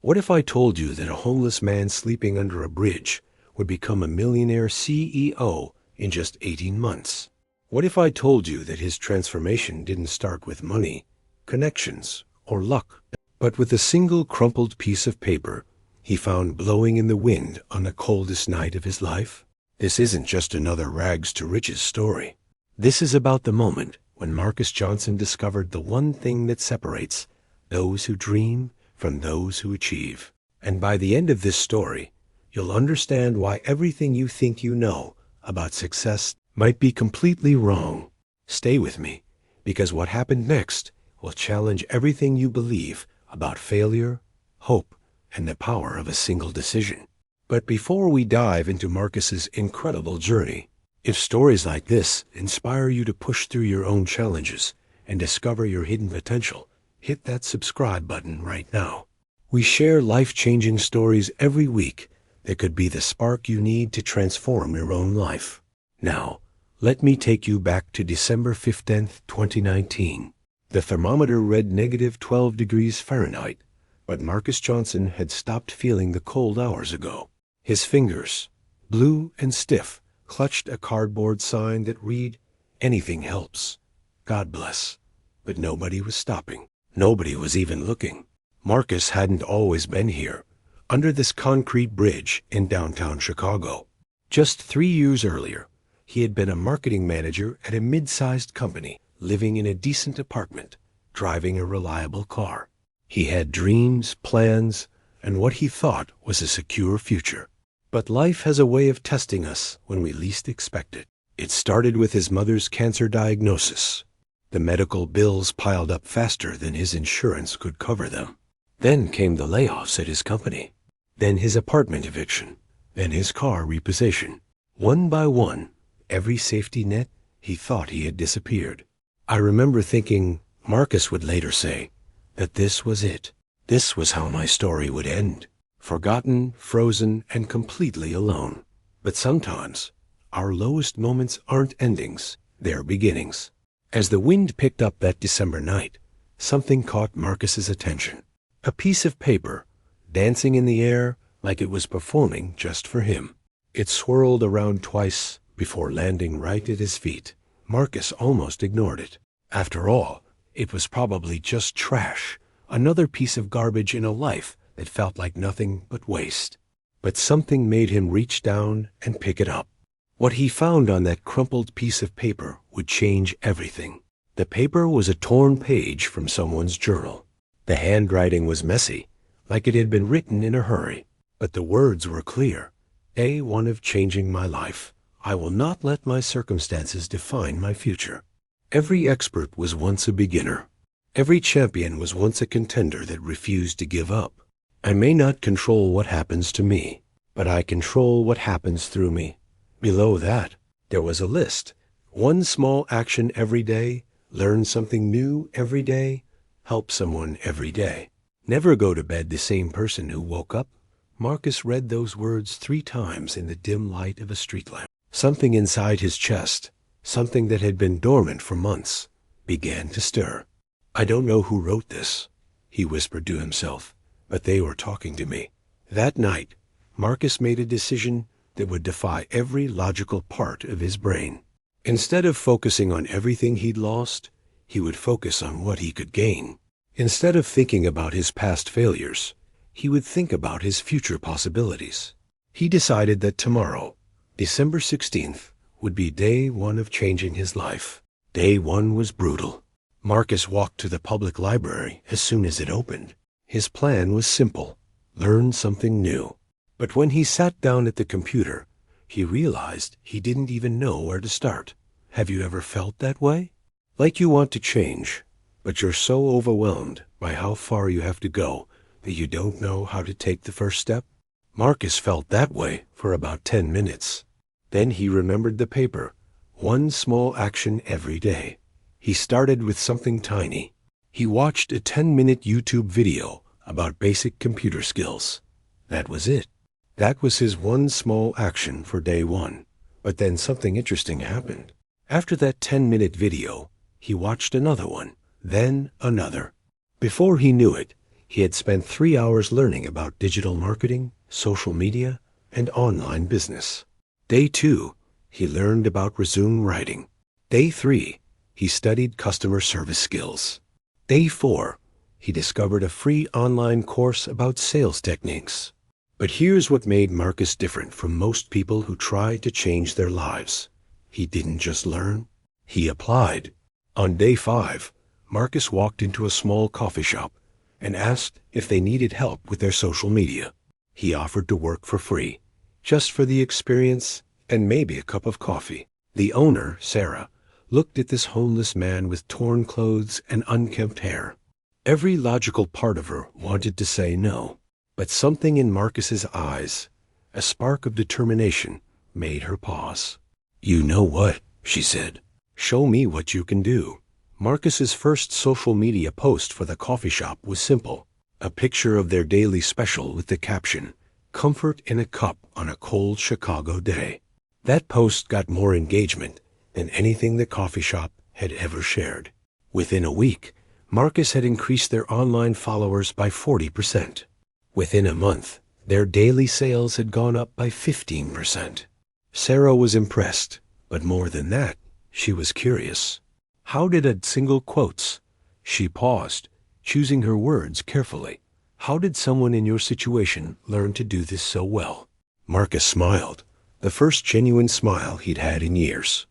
What if I told you that a homeless man sleeping under a bridge would become a millionaire CEO in just 18 months? What if I told you that his transformation didn't start with money, connections, or luck, but with a single crumpled piece of paper he found blowing in the wind on the coldest night of his life? This isn't just another rags to riches story. This is about the moment when Marcus Johnson discovered the one thing that separates those who dream from those who achieve. And by the end of this story, you'll understand why everything you think you know about success might be completely wrong. Stay with me, because what happened next will challenge everything you believe about failure, hope, and the power of a single decision. But before we dive into Marcus's incredible journey, if stories like this inspire you to push through your own challenges and discover your hidden potential, hit that subscribe button right now. We share life-changing stories every week that could be the spark you need to transform your own life. Now, let me take you back to December 15th, 2019. The thermometer read -12 degrees Fahrenheit, but Marcus Johnson had stopped feeling the cold hours ago. His fingers, blue and stiff, clutched a cardboard sign that read, "Anything helps. God bless." But nobody was stopping. Nobody was even looking. Marcus hadn't always been here, under this concrete bridge in downtown Chicago. Just 3 years earlier, he had been a marketing manager at a mid-sized company, living in a decent apartment, driving a reliable car. He had dreams, plans, and what he thought was a secure future. But life has a way of testing us when we least expect it. It started with his mother's cancer diagnosis. The medical bills piled up faster than his insurance could cover them. Then came the layoffs at his company. Then his apartment eviction. Then his car repossession. One by one, every safety net he thought he had disappeared. I remember thinking, Marcus would later say, that this was it. This was how my story would end. Forgotten, frozen, and completely alone. But sometimes, our lowest moments aren't endings, they're beginnings. As the wind picked up that December night, something caught Marcus's attention. A piece of paper, dancing in the air like it was performing just for him. It swirled around twice before landing right at his feet. Marcus almost ignored it. After all, it was probably just trash, another piece of garbage in a life that felt like nothing but waste. But something made him reach down and pick it up. What he found on that crumpled piece of paper would change everything. The paper was a torn page from someone's journal. The handwriting was messy, like it had been written in a hurry. But the words were clear. Day one of changing my life. I will not let my circumstances define my future. Every expert was once a beginner. Every champion was once a contender that refused to give up. I may not control what happens to me, but I control what happens through me. Below that, there was a list. One small action every day, learn something new every day, help someone every day. Never go to bed the same person who woke up. Marcus read those words 3 times in the dim light of a street lamp. Something inside his chest, something that had been dormant for months, began to stir. I don't know who wrote this, he whispered to himself, but they were talking to me. That night, Marcus made a decision that would defy every logical part of his brain. Instead of focusing on everything he'd lost, he would focus on what he could gain. Instead of thinking about his past failures, he would think about his future possibilities. He decided that tomorrow, December 16th, would be day one of changing his life. Day one was brutal. Marcus walked to the public library as soon as it opened. His plan was simple: learn something new. But when he sat down at the computer, he realized he didn't even know where to start. Have you ever felt that way? Like you want to change, but you're so overwhelmed by how far you have to go that you don't know how to take the first step? Marcus felt that way for about 10 minutes. Then he remembered the paper. One small action every day. He started with something tiny. He watched a 10-minute YouTube video about basic computer skills. That was it. That was his one small action for day one. But then something interesting happened. After that 10-minute video, he watched another one, then another. Before he knew it, He had spent 3 hours learning about digital marketing, social media, and online business. Day 2, he learned about resume writing. Day 3, he studied customer service skills. Day 4, he discovered a free online course about sales techniques. But here's what made Marcus different from most people who try to change their lives. He didn't just learn, he applied. On day 5, Marcus walked into a small coffee shop and asked if they needed help with their social media. He offered to work for free, just for the experience and maybe a cup of coffee. The owner, Sarah, looked at this homeless man with torn clothes and unkempt hair. Every logical part of her wanted to say no, but something in Marcus's eyes, a spark of determination, made her pause. "You know what?" she said. "Show me what you can do." Marcus's first social media post for the coffee shop was simple, a picture of their daily special with the caption, "Comfort in a cup on a cold Chicago day." That post got more engagement than anything the coffee shop had ever shared. Within a week, Marcus had increased their online followers by 40%. Within a month, their daily sales had gone up by 15%. Sarah was impressed, but more than that, she was curious. How did a single quotes? She paused, choosing her words carefully. How did someone in your situation learn to do this so well? Marcus smiled, the first genuine smile he'd had in years.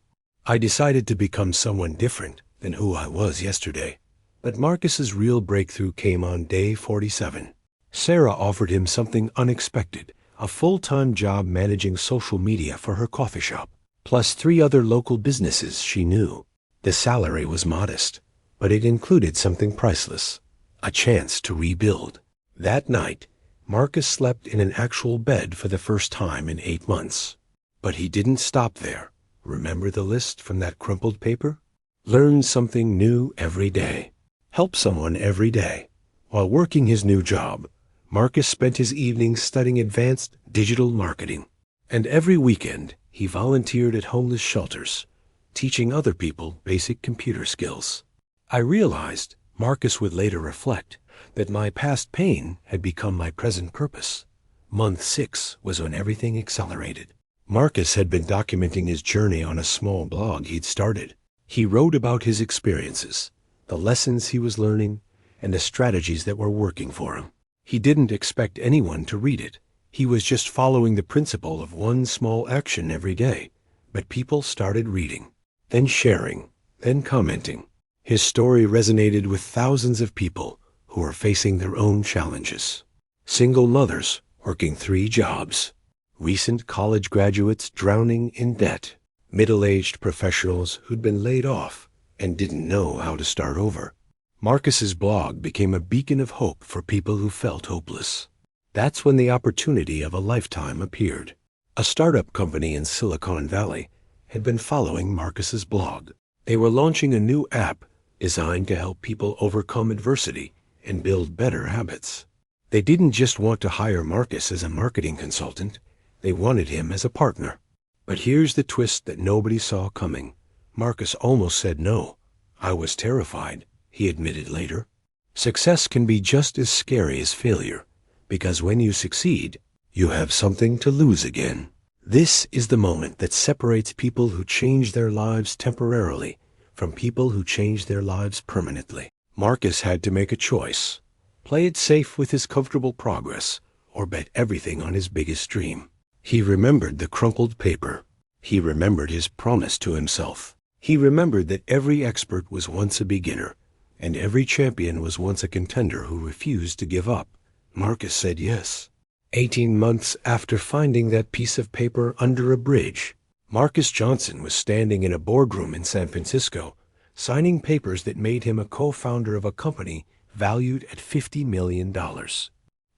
"I decided to become someone different than who I was yesterday." But Marcus's real breakthrough came on day 47. Sarah offered him something unexpected, a full-time job managing social media for her coffee shop, plus 3 other local businesses she knew. The salary was modest, but it included something priceless, a chance to rebuild. That night, Marcus slept in an actual bed for the first time in 8 months. But he didn't stop there. Remember the list from that crumpled paper? Learn something new every day. Help someone every day. While working his new job, Marcus spent his evenings studying advanced digital marketing. And every weekend, he volunteered at homeless shelters, teaching other people basic computer skills. I realized, Marcus would later reflect, that my past pain had become my present purpose. Month 6 was when everything accelerated. Marcus had been documenting his journey on a small blog he'd started. He wrote about his experiences, the lessons he was learning, and the strategies that were working for him. He didn't expect anyone to read it. He was just following the principle of one small action every day. But people started reading, then sharing, then commenting. His story resonated with thousands of people who were facing their own challenges. Single mothers working 3 jobs, recent college graduates drowning in debt, middle-aged professionals who'd been laid off and didn't know how to start over. Marcus's blog became a beacon of hope for people who felt hopeless. That's when the opportunity of a lifetime appeared. A startup company in Silicon Valley had been following Marcus's blog. They were launching a new app designed to help people overcome adversity and build better habits. They didn't just want to hire Marcus as a marketing consultant. They wanted him as a partner. But here's the twist that nobody saw coming. Marcus almost said no. "I was terrified," he admitted later. Success can be just as scary as failure, because when you succeed, you have something to lose again. This is the moment that separates people who change their lives temporarily from people who change their lives permanently. Marcus had to make a choice. Play it safe with his comfortable progress, or bet everything on his biggest dream. He remembered the crumpled paper. He remembered his promise to himself. He remembered that every expert was once a beginner, and every champion was once a contender who refused to give up. Marcus said yes. 18 months after finding that piece of paper under a bridge, Marcus Johnson was standing in a boardroom in San Francisco, signing papers that made him a co-founder of a company valued at $50 million.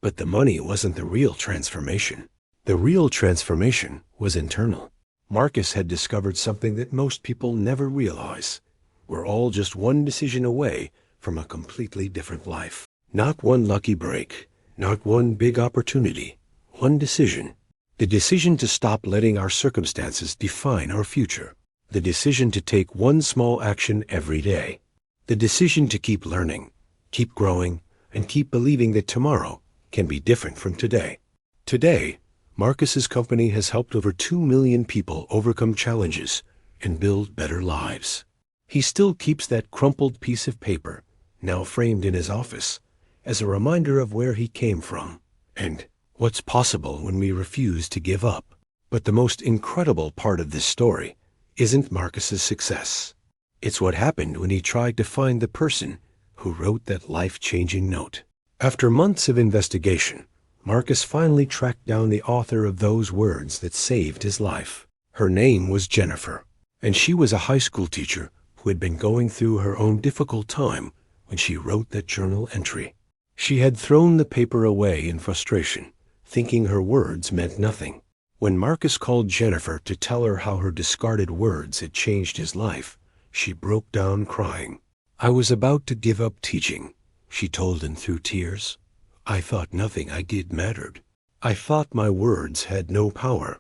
But the money wasn't the real transformation. The real transformation was internal. Marcus had discovered something that most people never realize. We're all just one decision away from a completely different life. Not one lucky break, not one big opportunity, one decision. The decision to stop letting our circumstances define our future. The decision to take one small action every day. The decision to keep learning, keep growing, and keep believing that tomorrow can be different from today. Today, Marcus's company has helped over 2 million people overcome challenges and build better lives. He still keeps that crumpled piece of paper, now framed in his office, as a reminder of where he came from and what's possible when we refuse to give up. But the most incredible part of this story isn't Marcus's success. It's what happened when he tried to find the person who wrote that life-changing note. After months of investigation, Marcus finally tracked down the author of those words that saved his life. Her name was Jennifer, and she was a high school teacher who had been going through her own difficult time when she wrote that journal entry. She had thrown the paper away in frustration, thinking her words meant nothing. When Marcus called Jennifer to tell her how her discarded words had changed his life, she broke down crying. "I was about to give up teaching," she told him through tears. "I thought nothing I did mattered. I thought my words had no power."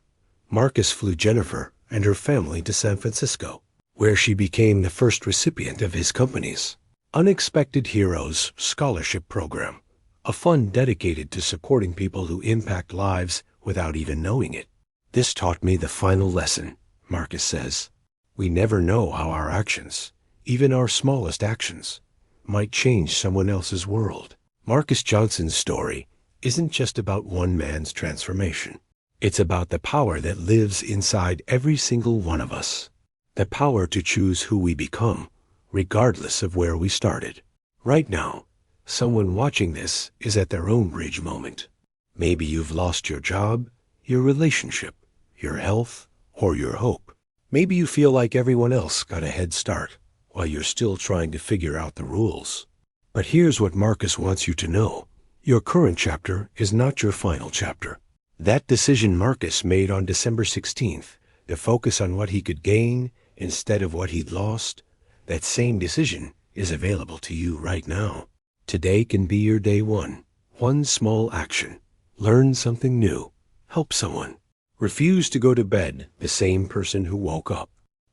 Marcus flew Jennifer and her family to San Francisco, where she became the first recipient of his company's Unexpected Heroes Scholarship Program, a fund dedicated to supporting people who impact lives without even knowing it. "This taught me the final lesson," Marcus says. "We never know how our actions, even our smallest actions, might change someone else's world." Marcus Johnson's story isn't just about one man's transformation. It's about the power that lives inside every single one of us. The power to choose who we become, regardless of where we started. Right now, someone watching this is at their own bridge moment. Maybe you've lost your job, your relationship, your health, or your hope. Maybe you feel like everyone else got a head start while you're still trying to figure out the rules. But here's what Marcus wants you to know. Your current chapter is not your final chapter. That decision Marcus made on December 16th to focus on what he could gain instead of what he'd lost, that same decision is available to you right now. Today can be your day one. One small action. Learn something new. Help someone. Refuse to go to bed the same person who woke up.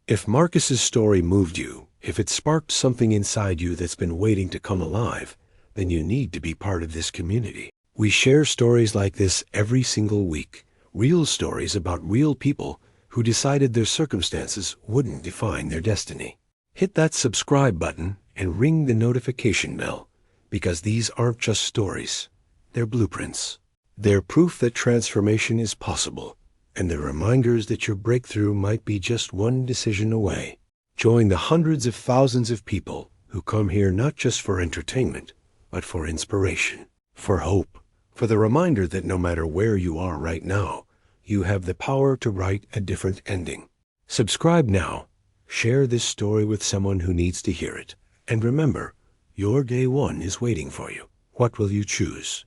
If Marcus's story moved you, if it sparked something inside you that's been waiting to come alive, then you need to be part of this community. We share stories like this every single week. Real stories about real people who decided their circumstances wouldn't define their destiny. Hit that subscribe button and ring the notification bell, because these aren't just stories. They're blueprints. They're proof that transformation is possible, and they're reminders that your breakthrough might be just one decision away. Join the hundreds of thousands of people who come here not just for entertainment, but for inspiration, for hope, for the reminder that no matter where you are right now, you have the power to write a different ending. Subscribe now. Share this story with someone who needs to hear it. And remember, your day one is waiting for you. What will you choose?